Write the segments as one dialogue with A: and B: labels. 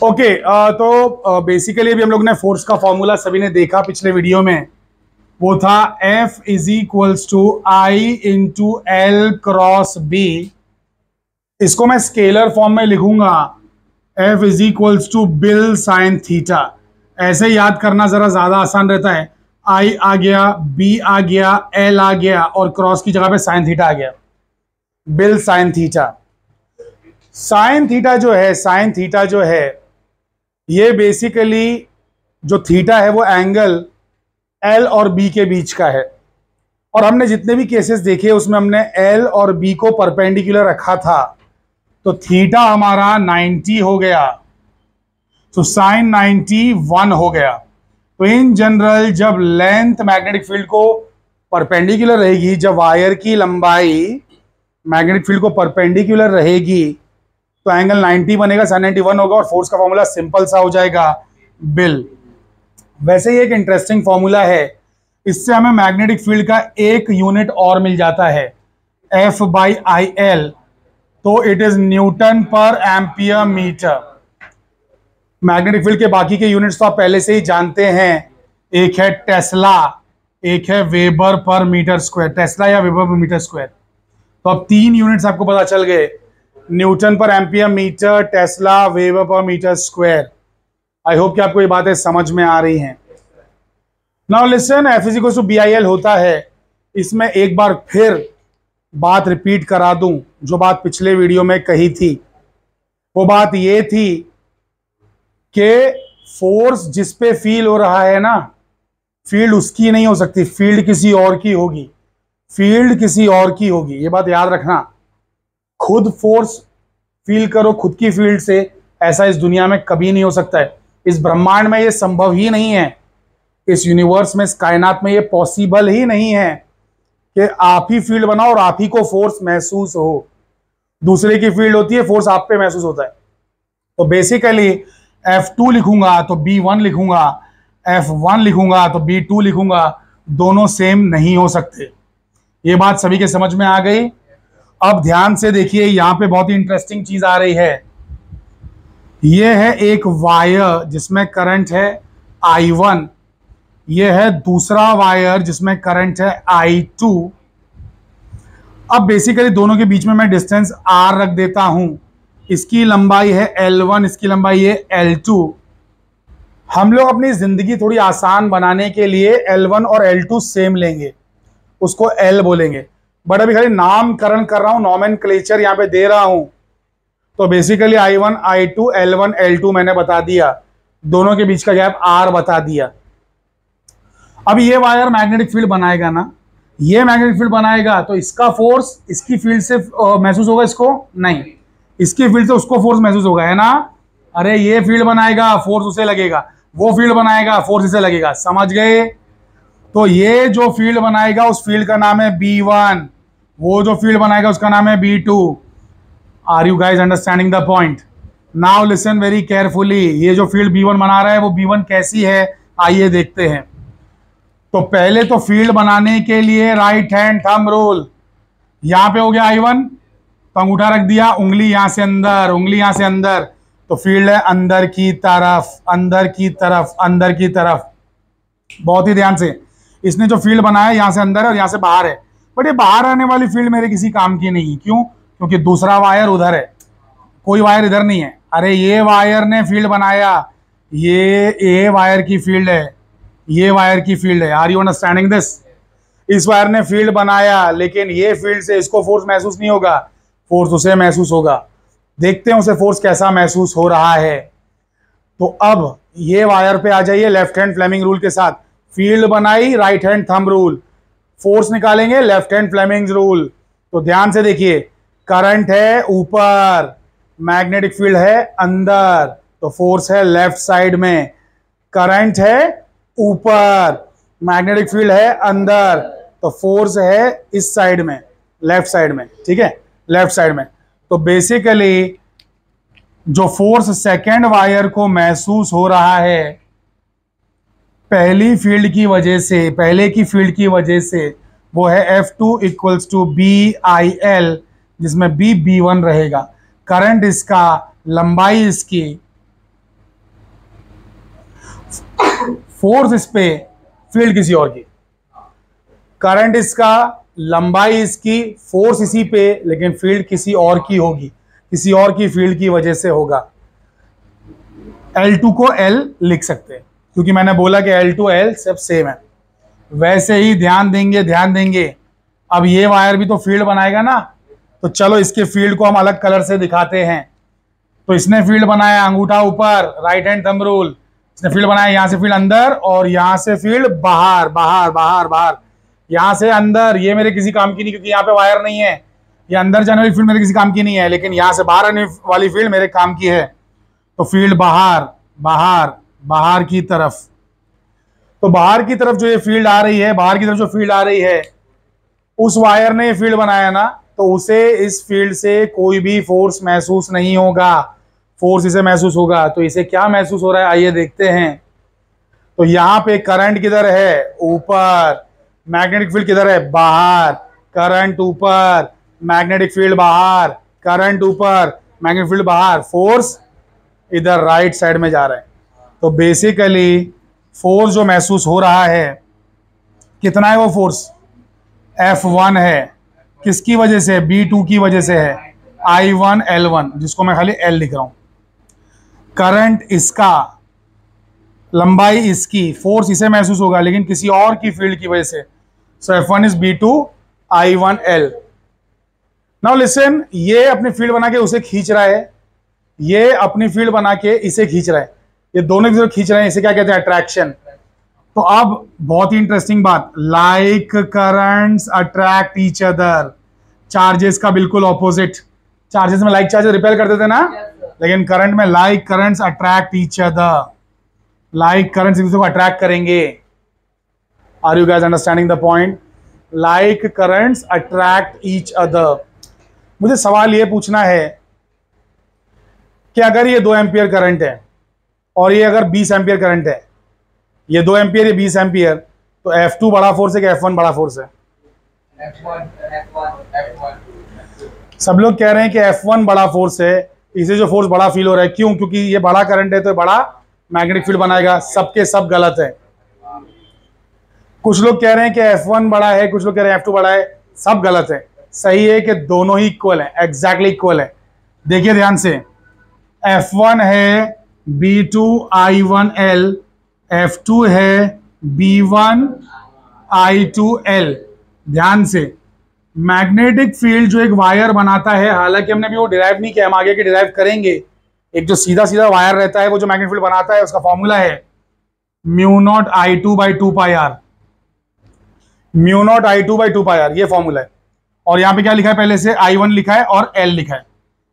A: Okay तो basically अभी हम लोग ने फोर्स का फॉर्मूला सभी ने देखा पिछले वीडियो में। वो था F is equals to I into L cross B. इसको मैं स्केलर फॉर्म में लिखूंगा F इज इक्वल्स टू बिल साइन थीटा। ऐसे याद करना जरा ज्यादा आसान रहता है। आई आ गया, बी आ गया, एल आ गया और क्रॉस की जगह पे साइन थीटा आ गया। Bill sine theta. Sine theta जो है ये बेसिकली जो थीटा है वो एंगल एल और बी के बीच का है। और हमने जितने भी केसेस देखे उसमें हमने एल और बी को परपेंडिकुलर रखा था, तो थीटा हमारा 90 हो गया, तो साइन 91 हो गया। तो इन जनरल जब लेंथ मैग्नेटिक फील्ड को परपेंडिकुलर रहेगी, जब वायर की लंबाई मैग्नेटिक फील्ड को परपेंडिकुलर रहेगी, तो एंगल 90 बनेगा, साइन 91 होगा और फोर्स का फॉर्मूला सिंपल सा हो जाएगा, बिल। वैसे ही एक इंटरेस्टिंग फॉर्मूला है, इससे हमें मैग्नेटिक फील्ड का एक यूनिट और मिल जाता है, F बाई आई एल। तो it is Newton per ampere metre. Magnetic field के बाकी के यूनिट्स तो आप पहले से ही जानते हैं, एक है टेस्ला, एक है weber per metre square, tesla या वेबर पर मीटर स्क्वायर। तो अब 3 यूनिट्स आपको पता चल गए, newton per ampere metre, tesla, weber per metre square. I hope कि आपको ये बातें समझ में आ रही हैं। Now listen, F is equals to B I L होता है। इसमें एक बार फिर बात रिपीट करा दूं जो बात पिछले वीडियो में कही थी। वो बात ये थी कि फोर्स जिस पे फील हो रहा है ना, फील्ड उसकी नहीं हो सकती, फील्ड किसी और की होगी, फील्ड किसी और की होगी। ये बात याद रखना। खुद फोर्स फील करो खुद की फील्ड से, ऐसा इस दुनिया में कभी नहीं हो सकता है। इस ब्रह्मांड में ये संभव ही नहीं है, इस यूनिवर्स में, इस कायनात में ये पॉसिबल ही नहीं है कि आप ही फील्ड बनाओ और आप ही को फोर्स महसूस हो। दूसरे की फील्ड होती है, फोर्स आप पे महसूस होता है। तो बेसिकली F2 लिखूंगा तो B1 लिखूंगा, F1 लिखूंगा तो B2 लिखूंगा, दोनों सेम नहीं हो सकते। ये बात सभी के समझ में आ गई। अब ध्यान से देखिए, यहां पे बहुत ही इंटरेस्टिंग चीज आ रही है। यह है एक वायर जिसमें करंट है I1, यह है दूसरा वायर जिसमें करंट है I2। अब बेसिकली दोनों के बीच में मैं डिस्टेंस R रख देता हूं। इसकी लंबाई है L1, इसकी लंबाई है L2। हम लोग अपनी जिंदगी थोड़ी आसान बनाने के लिए L1 और L2 सेम लेंगे, उसको L बोलेंगे। बट अभी खाली नामकरण कर रहा हूं, नॉमेनक्लेचर यहां पे दे रहा हूं। तो basically I1, I2, L1, L2 मैंने बता दिया, दोनों के बीच का गैप R बता दिया। अब ये वायर मैग्नेटिक फील्ड बनाएगा ना, ये मैग्नेटिक फील्ड बनाएगा, तो इसका फोर्स इसकी फील्ड से महसूस होगा, इसको नहीं, इसकी फील्ड से उसको फोर्स महसूस होगा, है ना। अरे ये फील्ड बनाएगा, फोर्स उसे लगेगा, वो फील्ड बनाएगा, फोर्स इसे लगेगा। समझ गए? तो ये जो फील्ड बनाएगा उस फील्ड का नाम है B1, वो जो फील्ड बनाएगा उसका नाम है B2। Are you guys understanding the point? Now listen very carefully. ये जो फील्ड B1 बना रहा है वो B1 कैसी है, आइए देखते हैं। तो पहले तो फील्ड बनाने के लिए राइट हैंड थंब रूल। यहां पे हो गया I1, तो अंगूठा रख दिया, उंगली यहां से अंदर, उंगली यहां से अंदर, तो फील्ड है अंदर की तरफ, अंदर की तरफ, अंदर की तरफ। बहुत ही ध्यान से, इसने जो फील्ड बनाया यहां से अंदर है और यहां से बाहर है। बट ये बाहर आने वाली फील्ड मेरे किसी काम की नहीं। क्यों? क्योंकि दूसरा वायर उधर है, कोई वायर इधर नहीं है। अरे ये वायर ने फील्ड बनाया, ये वायर की फील्ड है, ये वायर की फील्ड है। Are you understanding this? इस वायर ने फील्ड बनाया, लेकिन ये फील्ड से इसको फोर्स महसूस नहीं होगा, फोर्स उसे महसूस होगा। देखते हैं उसे फोर्स कैसा महसूस हो रहा है। तो अब ये वायर पे आ जाइए लेफ्ट हैंड फ्लेमिंग रूल के साथ। फील्ड बनाई, right hand thumb rule, force निकालेंगे, लेफ्ट हैंड फ्लेमिंग रूल। तो ध्यान से देखिए, करंट है ऊपर, मैग्नेटिक फील्ड है अंदर, तो फोर्स है लेफ्ट साइड में। करंट है ऊपर, मैग्नेटिक फील्ड है अंदर, तो फोर्स है इस साइड में, लेफ्ट साइड में। ठीक है, लेफ्ट साइड में। तो बेसिकली जो फोर्स सेकेंड वायर को महसूस हो रहा है पहली फील्ड की वजह से, पहले की फील्ड की वजह से, वो है F2 इक्वल्स टू BIL, जिसमें B B1 रहेगा। करंट इसका, लंबाई इसकी, फोर्स इस पे, फील्ड किसी और की। करंट इसका, लंबाई इसकी, फोर्स इसी पे, लेकिन फील्ड किसी और की होगी, किसी और की फील्ड की वजह से होगा। L2 को L लिख सकते हैं क्योंकि मैंने बोला कि L2 L सब सेम है। वैसे ही ध्यान देंगे, अब ये वायर भी तो फील्ड बनाएगा ना, तो चलो इसके फील्ड को हम अलग कलर से दिखाते हैं। तो इसने फील्ड बनाया अंगूठा ऊपर, राइट हैंड थंब रूल, इसने फील्ड बनाया, यहां से फील्ड अंदर और यहां से फील्ड बाहर बाहर बाहर बाहर, यहां से अंदर। ये मेरे किसी काम की नहीं क्योंकि यहाँ पे वायर नहीं है, ये अंदर जाने वाली फील्ड मेरे किसी काम की नहीं है, लेकिन यहां से बाहर आने वाली फील्ड मेरे काम की है। तो फील्ड बाहर बाहर बाहर की तरफ, तो बाहर की तरफ जो ये फील्ड आ रही है, बाहर की तरफ जो फील्ड आ रही है, उस वायर ने ये फील्ड बनाया ना, तो उसे इस फील्ड से कोई भी फोर्स महसूस नहीं होगा, फोर्स इसे महसूस होगा। तो इसे क्या महसूस हो रहा है, आइए देखते हैं। तो यहां पे करंट किधर है, ऊपर, मैग्नेटिक फील्ड किधर है, बाहर, करंट ऊपर, मैग्नेटिक फील्ड बाहर, करंट ऊपर, मैग्नेटिक फील्ड बाहर, फोर्स इधर राइट साइड में जा रहा है। तो बेसिकली फोर्स जो महसूस हो रहा है, कितना है वो फोर्स, F1 है। किसकी वजह से, B2 की वजह से है, I1 L1, जिसको मैं खाली L लिख रहा हूं। करंट इसका, लंबाई इसकी, फोर्स इसे महसूस होगा लेकिन किसी और की फील्ड की वजह से। सो F1 is B2 I1 L। Now listen, ये अपनी फील्ड बना के उसे खींच रहा है, ये अपनी फील्ड बना के इसे खींच रहा है, ये दोनों की तरफ खींच रहे हैं, इसे क्या कहते हैं, अट्रैक्शन। तो अब बहुत ही इंटरेस्टिंग बात, like currents attract each other, charges का बिल्कुल ऑपोजिट। चार्जेस में लाइक चार्जेस रिपेल कर देते ना, लेकिन करंट में like currents attract each other, like currents एक दूसरे को अट्रैक्ट करेंगे। Are you guys understanding the point, like currents attract each other. मुझे सवाल ये पूछना है कि अगर ये 2 एम्पियर करंट है और ये अगर 20 एम्पियर करंट है, ये 2 एम्पियर, ये 20 एम्पियर, तो F2 बड़ा फोर्स है कि F1 बड़ा फोर्स है? सब लोग कह रहे हैं कि F1 बड़ा फोर्स है, इसे जो फोर्स बड़ा फील हो रहा है। क्यों? क्योंकि ये बड़ा करंट है तो बड़ा मैग्नेटिक फील्ड बनाएगा। सबके सब गलत है। कुछ लोग कह रहे हैं कि F1 बड़ा है, कुछ लोग कह रहे हैं F2 बड़ा है, सब गलत है। सही है कि दोनों ही इक्वल है, एग्जैक्टली इक्वल है। देखिए ध्यान से, F1 है B2 I1 L, F2 है B1 I2 L। ध्यान से, मैग्नेटिक फील्ड जो एक वायर बनाता है, हालांकि हमने भी वो डिराइव नहीं किया, हम आगे के डिराइव करेंगे। एक जो सीधा सीधा वायर रहता है, वो जो मैग्नेटिक फील्ड बनाता है, उसका फॉर्मूला है μ0 I2 by 2 pi r, μ0 I2 by 2 pi r, ये फॉर्मूला है। और यहां पे क्या लिखा है, पहले से I1 लिखा है और L लिखा है।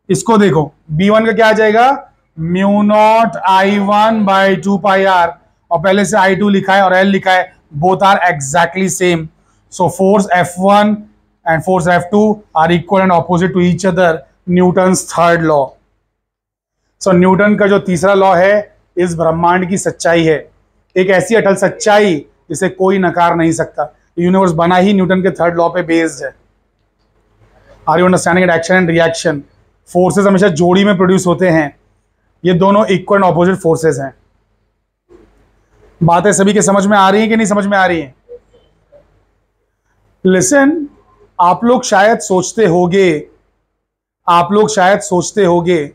A: इसको देखो, B1 का क्या आ जाएगा, μ0 I1 by 2 pi r, और पहले से I2 लिखा है और L लिखा है, both are exactly same. So force F1 and force F2 are equal and opposite to each other, Newton's third law. So Newton का जो तीसरा लॉ है, इस ब्रह्मांड की सच्चाई है, एक ऐसी अटल सच्चाई जिसे कोई नकार नहीं सकता। यूनिवर्स बना ही न्यूटन के थर्ड लॉ पे बेस्ड है। Are you understanding it? Action and reaction, forces हमेशा जोड़ी में प्रोड्यूस होते हैं। ये दोनों इक्वल एंड ऑपोजिट फोर्सेस हैं। बातें सभी के समझ में आ रही हैं कि नहीं समझ में आ रही हैं? लिसन, आप लोग शायद सोचते होगे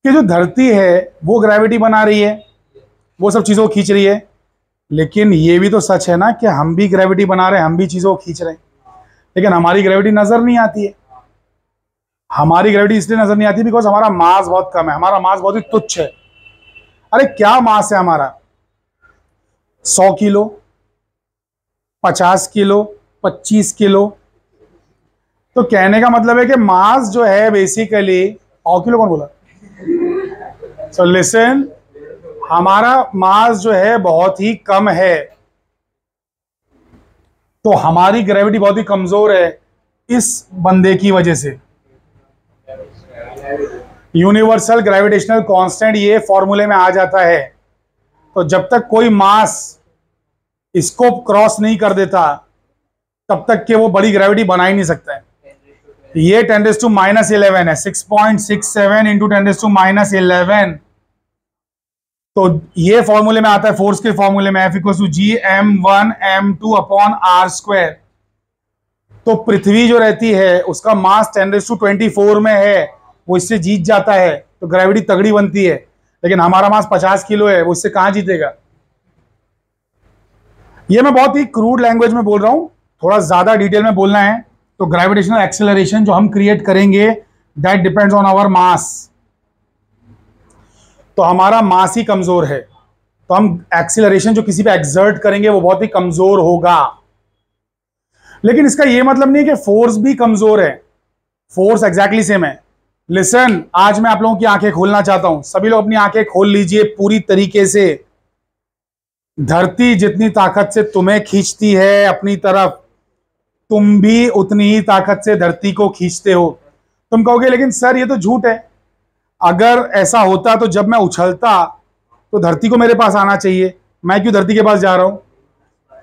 A: कि जो धरती है वो ग्रेविटी बना रही है, वो सब चीजों को खींच रही है, लेकिन ये भी तो सच है ना कि हम भी ग्रेविटी बना रहे हैं, हम भी चीजों को खींच रहे हैं, लेकिन हमारी ग्रेविटी नजर नहीं आती है। हमारी ग्रेविटी इसलिए नजर नहीं आती बिकॉज हमारा मास बहुत कम है, हमारा मास बहुत ही तुच्छ है। अरे क्या मास है हमारा, 100 किलो, 50 किलो, 25 किलो। तो कहने का मतलब है कि मास जो है बेसिकली, 100 किलो कौन बोला? सो लिसन, हमारा मास जो है बहुत ही कम है, तो हमारी ग्रेविटी बहुत ही कमजोर है इस बंदे की वजह से। यूनिवर्सल ग्रेविटेशनल कांस्टेंट ये फॉर्मूले में आ जाता है। तो जब तक कोई मास इसको क्रॉस नहीं कर देता, तब तक के वो बड़ी ग्रेविटी बना ही नहीं सकता है। ये 10⁻11 है, 6.67 × 10⁻11। तो ये फॉर्मूले में आता है, फोर्स के फॉर्मूले में, F इक्वल टू Gm1m2/r²। तो पृथ्वी जो रहती है उसका मास 10⁻24 में है, वो इससे जीत जाता है, तो ग्रेविटी तगड़ी बनती है। लेकिन हमारा मास 50 किलो है, वो इससे कहां जीतेगा? ये मैं बहुत ही क्रूड लैंग्वेज में बोल रहा हूं, थोड़ा ज्यादा डिटेल में बोलना है। तो ग्रेविटेशनल एक्सेलरेशन जो हम क्रिएट करेंगे, दैट डिपेंड्स ऑन आवर मास। तो हमारा मास ही कमजोर है, तो हम एक्सेलरेशन जो किसी पे एक्सर्ट करेंगे वो बहुत ही कमजोर होगा। लेकिन इसका ये मतलब नहीं है कि फोर्स भी कमजोर है, फोर्स एग्जैक्टली सेम है। लिसन, आज मैं आप लोगों की आंखें खोलना चाहता हूं, सभी लोग अपनी आंखें खोल लीजिए पूरी तरीके से। धरती जितनी ताकत से तुम्हें खींचती है अपनी तरफ, तुम भी उतनी ही ताकत से धरती को खींचते हो। तुम कहोगे लेकिन सर ये तो झूठ है, अगर ऐसा होता तो जब मैं उछलता तो धरती को मेरे पास आना चाहिए, मैं क्यों धरती के पास जा रहा हूं?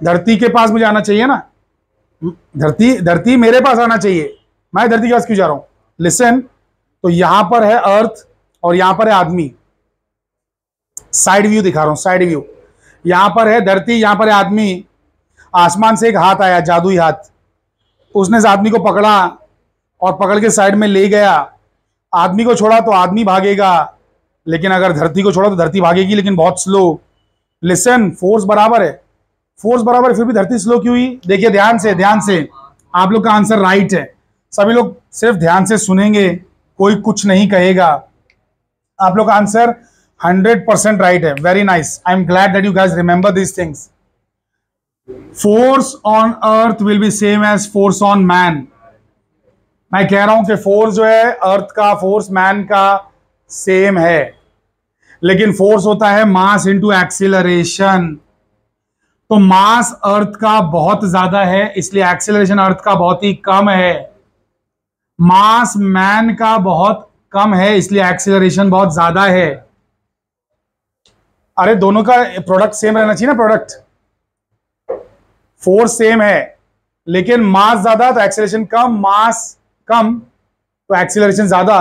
A: धरती के पास मुझे आना चाहिए ना, धरती मेरे पास आना चाहिए, मैं धरती के पास क्यों जा रहा हूं? लिसन, तो यहां पर है अर्थ और यहां पर है आदमी। साइड व्यू दिखा रहा हूं, साइड व्यू। यहां पर है धरती, यहां पर है आदमी। आसमान से एक हाथ आया, जादुई हाथ, उसने इस आदमी को पकड़ा और पकड़ के साइड में ले गया। आदमी को छोड़ा तो आदमी भागेगा, लेकिन अगर धरती को छोड़ा तो धरती भागेगी, लेकिन बहुत स्लो। लिसन, फोर्स बराबर है, फोर्स बराबर है, फिर भी धरती स्लो क्यों हुई? देखिए ध्यान से, ध्यान से, आप लोग का आंसर राइट है। सभी लोग सिर्फ ध्यान से सुनेंगे, कोई कुछ नहीं कहेगा। आप लोग का आंसर 100% राइट है। Very nice, I am glad that you guys remember this things. Force on earth will be same as force on man. मैं कह रहा हूं कि फोर्स जो है अर्थ का, फोर्स मैन का सेम है, लेकिन फोर्स होता है मास इंटू एक्सीलरेशन। तो मास अर्थ का बहुत ज्यादा है, इसलिए एक्सीलरेशन अर्थ का बहुत ही कम है। मास मैन का बहुत कम है, इसलिए एक्सीलरेशन बहुत ज्यादा है। अरे दोनों का प्रोडक्ट सेम रहना चाहिए ना, प्रोडक्ट। फोर्स सेम है लेकिन मास ज्यादा तो एक्सीलरेशन कम, मास कम तो एक्सीलरेशन ज्यादा।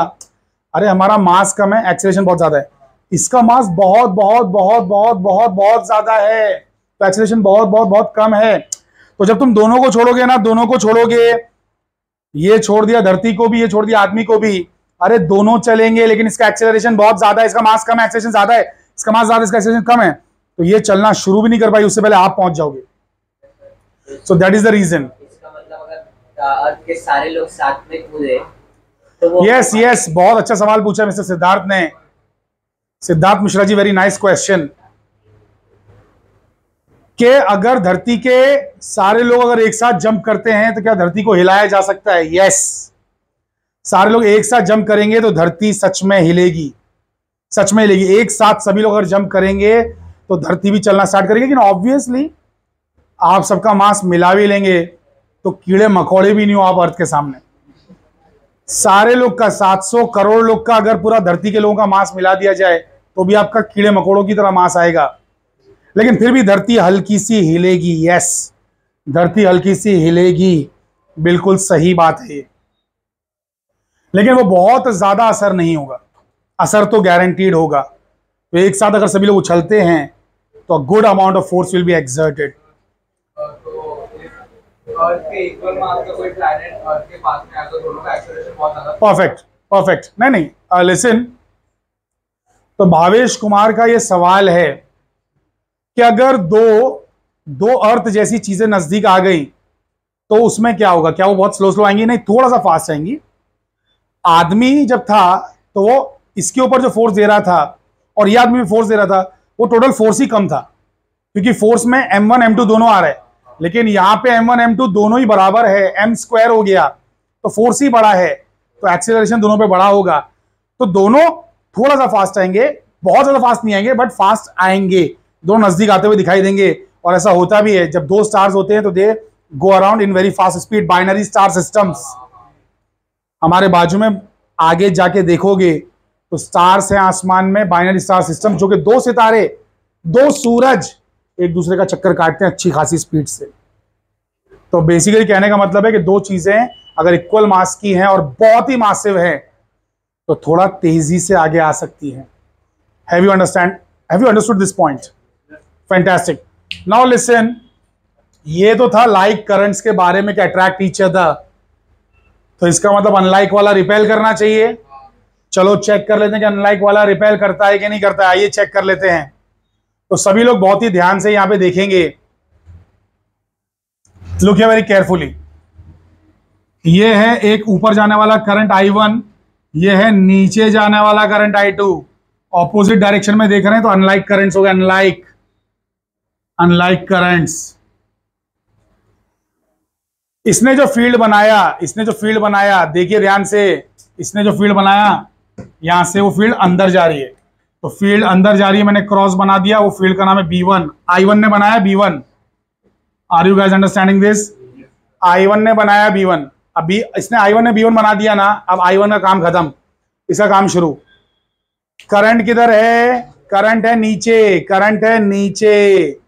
A: अरे हमारा मास कम है, एक्सीलरेशन बहुत ज्यादा है, इसका मास बहुत बहुत बहुत बहुत बहुत बहुत ज्यादा है, तो एक्सीलरेशन बहुत बहुत बहुत कम है। तो जब तुम दोनों को छोड़ोगे ना, दोनों को छोड़ोगे, ये छोड़ दिया धरती को भी, ये छोड़ दिया आदमी को भी, अरे दोनों चलेंगे लेकिन इसका एक्सीलरेशन बहुत ज्यादा है, इसका मास कम है, एक्सीलरेशन ज्यादा है, इसका मास ज्यादा, इसका एक्सीलरेशन कम है, तो ये चलना शुरू भी नहीं कर पाई, उससे पहले आप पहुंच जाओगे। So that is the reason.
B: इसका मतलब अगर अर्थ के सारे लोग साथ में कूदे तो वो
A: यस यस, बहुत अच्छा सवाल पूछा मिस्टर सिद्धार्थ ने, Siddharth Mishra ji, very nice question. कि अगर धरती के सारे लोग अगर एक साथ जंप करते हैं तो क्या धरती को हिलाया जा सकता है? यस, सारे लोग एक साथ जंप करेंगे तो धरती सच में हिलेगी, सच में हिलेगी। एक साथ सभी लोग अगर जंप करेंगे तो धरती भी चलना स्टार्ट करेगी। लेकिन ऑब्वियसली आप सबका मास मिला भी लेंगे तो कीड़े मकोड़े भी नहीं हो आप अर्थ के सामने। सारे लोग का, 700 करोड़ लोग का अगर पूरा धरती के लोगों का मास मिला दिया जाए तो भी आपका कीड़े मकोड़ों की तरह मास आएगा, लेकिन फिर भी धरती हल्की सी हिलेगी। यस, धरती हल्की सी हिलेगी, बिल्कुल सही बात है, लेकिन वो बहुत ज्यादा असर नहीं होगा, असर तो गारंटीड होगा। तो एक साथ अगर सभी लोग उछलते हैं तो good amount of force will be exerted.
C: Earth के इक्वल मास का कोई प्लैनेट अर्थ के पास में आया तो दोनों का एक्सेलरेशन बहुत ज्यादा।
A: Perfect perfect. नहीं लिसन, तो भावेश कुमार का ये सवाल है कि अगर दो अर्थ जैसी चीजें नजदीक आ गई तो उसमें क्या होगा? क्या वो बहुत स्लो स्लो आएंगी? नहीं, थोड़ा सा फास्ट आएंगी। आदमी जब था तो वो इसके ऊपर जो फोर्स दे रहा था और ये आदमी भी फोर्स दे रहा था, वो टोटल फोर्स ही कम था, क्योंकि फोर्स में m1 m2 दोनों आ रहे हैं, लेकिन यहां पे m1 m2 दोनों ही बराबर है, m² हो गया, तो फोर्स ही बड़ा है, तो एक्सीलरेशन दोनों पे बड़ा होगा। तो दोनों थोड़ा सा फास्ट आएंगे, बहुत ज्यादा फास्ट नहीं आएंगे बट फास्ट आएंगे, दोनों नजदीक आते हुए दिखाई देंगे। और ऐसा होता भी है, जब दो स्टार्स होते हैं तो they go around in very fast speed, binary star systems. हमारे बाजू में आगे जाके देखोगे तो स्टार्स हैं आसमान में, बाइनरी स्टार सिस्टम, जो कि दो सितारे, दो सूरज एक दूसरे का चक्कर काटते हैं अच्छी खासी स्पीड से। तो बेसिकली कहने का मतलब है कि दो चीजें अगर इक्वल मास की हैं और बहुत ही मासिव है तो थोड़ा तेजी से आगे आ सकती हैं। Have you understand? Have you understood this point? Fantastic. Now listen, ये तो था लाइक करंट्स के बारे में कि अट्रैक्ट ईच अदर, तो इसका मतलब अनलाइक वाला रिपेल करना चाहिए. चलो चेक कर लेते हैं कि अनलाइक वाला रिपेल करता है कि नहीं करता है. आइए चेक कर लेते हैं. तो सभी लोग बहुत ही ध्यान से यहां पे देखेंगे. Look here very carefully. ये है एक ऊपर जाने वाला करंट I1, ये है नीचे जाने वाला करंट I2. ऑपोजिट डायरेक्शन में देख रहे हैं तो अनलाइक करंट्स हो गए. Unlike currents. इसने जो फील्ड बनाया देखिए ध्यान से. इसने जो फील्ड बनाया यहां से वो फील्ड अंदर जा रही है, तो फील्ड अंदर जा रही है, मैंने क्रॉस बना दिया. वो फील्ड का नाम है B1. I1 ने बनाया B1. Are you guys understanding this? I1 ने बनाया B1. अभी इसने I1 ने B1 बना दिया ना, अब I1 का काम खत्म, इसका काम शुरू. करंट किधर है? करंट है नीचे.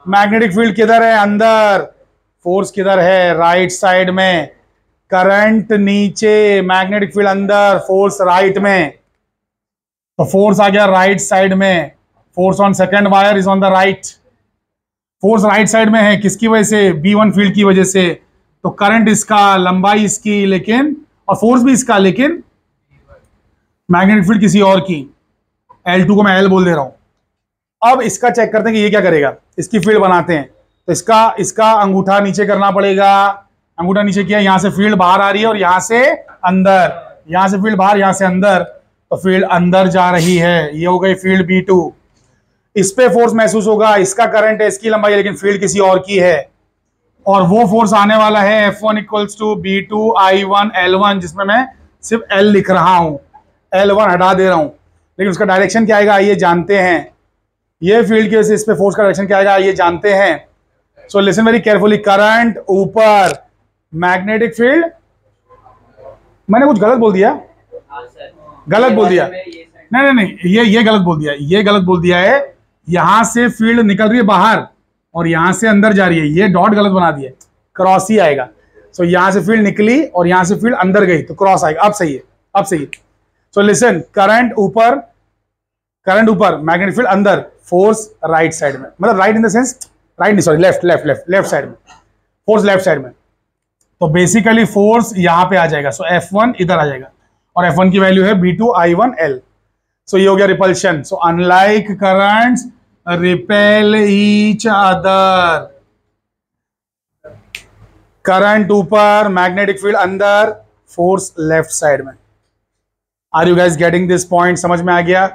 A: मैग्नेटिक फील्ड किधर है? अंदर. फोर्स किधर है? राइट साइड में. करंट नीचे, मैग्नेटिक फील्ड अंदर, फोर्स राइट में. तो फोर्स आ गया राइट साइड में. Force on second wire is on the right. Force right side में है किसकी वजह से? B1 फील्ड की वजह से. तो करंट इसका, लंबाई इसकी, लेकिन और फोर्स भी इसका, लेकिन मैग्नेटिक फील्ड किसी और की. L2 को मैं L बोल दे रहा हूं. अब इसका चेक करते हैं कि ये क्या करेगा. इसकी फील्ड बनाते हैं. तो इसका अंगूठा नीचे करना पड़ेगा. अंगूठा नीचे किया, यहां से फील्ड बाहर आ रही है और यहां से अंदर. यहां से फील्ड बाहर, यहां से अंदर. तो फील्ड अंदर जा रही है. ये हो गई फील्ड B2. इस पे फोर्स महसूस होगा. इसका करंट है, इसकी लंबाई है, लेकिन फील्ड किसी और की है. और वो फोर्स आने वाला है F1 equals to B2 I1 L1, जिसमें मैं सिर्फ L लिख रहा हूं. L1 हटा दे रहा हूं, लेकिन उसका डायरेक्शन क्या आएगा ये जानते हैं. ये फील्ड की वजह से इस पे फोर्स का डायरेक्शन क्या आएगा ये जानते हैं. So listen very carefully. Current ऊपर, मैग्नेटिक फील्ड. मैंने कुछ गलत बोल दिया? गलत बोल दिया? नहीं, ये गलत बोल दिया. ये गलत बोल दिया है. यहां से फील्ड निकल रही है बाहर और यहां से अंदर जा रही है. ये डॉट गलत बना दिया. क्रॉस ही आएगा. सो यहां से फील्ड निकली और यहां से फील्ड अंदर गई तो क्रॉस आएगा. अब सही है. सो लिसन, करंट ऊपर, मैग्नेटिक फील्ड अंदर, फोर्स राइट साइड में. मतलब right in the sense, right नहीं, सॉरी, लेफ्ट साइड में. फोर्स लेफ्ट साइड में. तो बेसिकली फोर्स यहां पे आ जाएगा. सो F1 इधर आ जाएगा और F1 की वैल्यू है B2 I1 L. सो ये हो गया repulsion. So unlike currents repel each other. Current ऊपर, मैग्नेटिक फील्ड अंदर, फोर्स लेफ्ट साइड में. Are you guys getting this point? समझ में आ गया?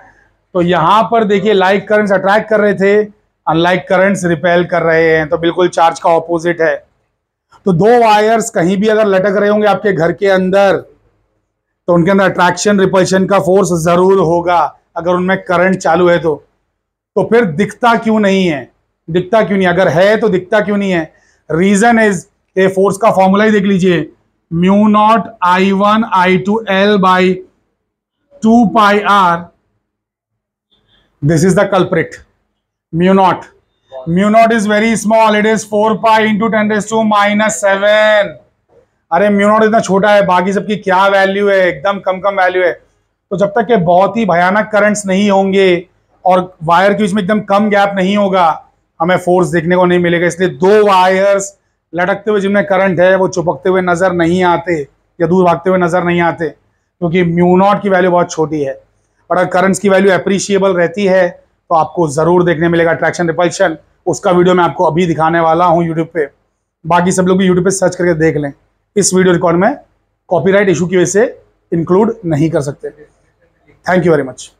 A: तो यहां पर देखिए लाइक करंट्स अट्रैक्ट कर रहे थे, अनलाइक करंट्स रिपेल कर रहे हैं. तो बिल्कुल चार्ज का ऑपोजिट है. तो दो वायर्स कहीं भी अगर लटक रहे होंगे आपके घर के अंदर, तो उनके अंदर अट्रैक्शन रिपल्शन का फोर्स जरूर होगा. अगर उनमें करंट चालू है तो फिर दिखता क्यों नहीं है? अगर है तो दिखता क्यों नहीं है? रीजन इज, ये फोर्स का फॉर्मूला ही देख लीजिए. μ0 I1 I2 L by 2 pi R. This is the culprit. μ0 is very small. It is 4 pi into 10⁻⁻⁷. अरे μ0 इतना छोटा है, बाकी सबकी क्या वैल्यू है? एकदम कम वैल्यू है. तो जब तक के बहुत ही भयानक करंट्स नहीं होंगे और वायर के बीच में एकदम कम गैप नहीं होगा, हमें फोर्स देखने को नहीं मिलेगा. इसलिए दो वायर्स लटकते हुए जिनमें करंट है वो चिपकते हुए नजर नहीं आते या दूर भागते हुए नजर नहीं आते, क्योंकि μ0 की वैल्यू बहुत छोटी है. और अगर करंट्स की वैल्यू एप्रिशिएबल रहती है तो आपको जरूर देखने मिलेगा अट्रैक्शन रिपल्शन. उसका वीडियो मैं आपको अभी दिखाने वाला हूं यूट्यूब पे. बाकी सब लोग भी यूट्यूब पे सर्च करके देख लें. इस वीडियो रिकॉर्ड में कॉपीराइट इशू की वजह से इंक्लूड नहीं कर सकते. Thank you very much.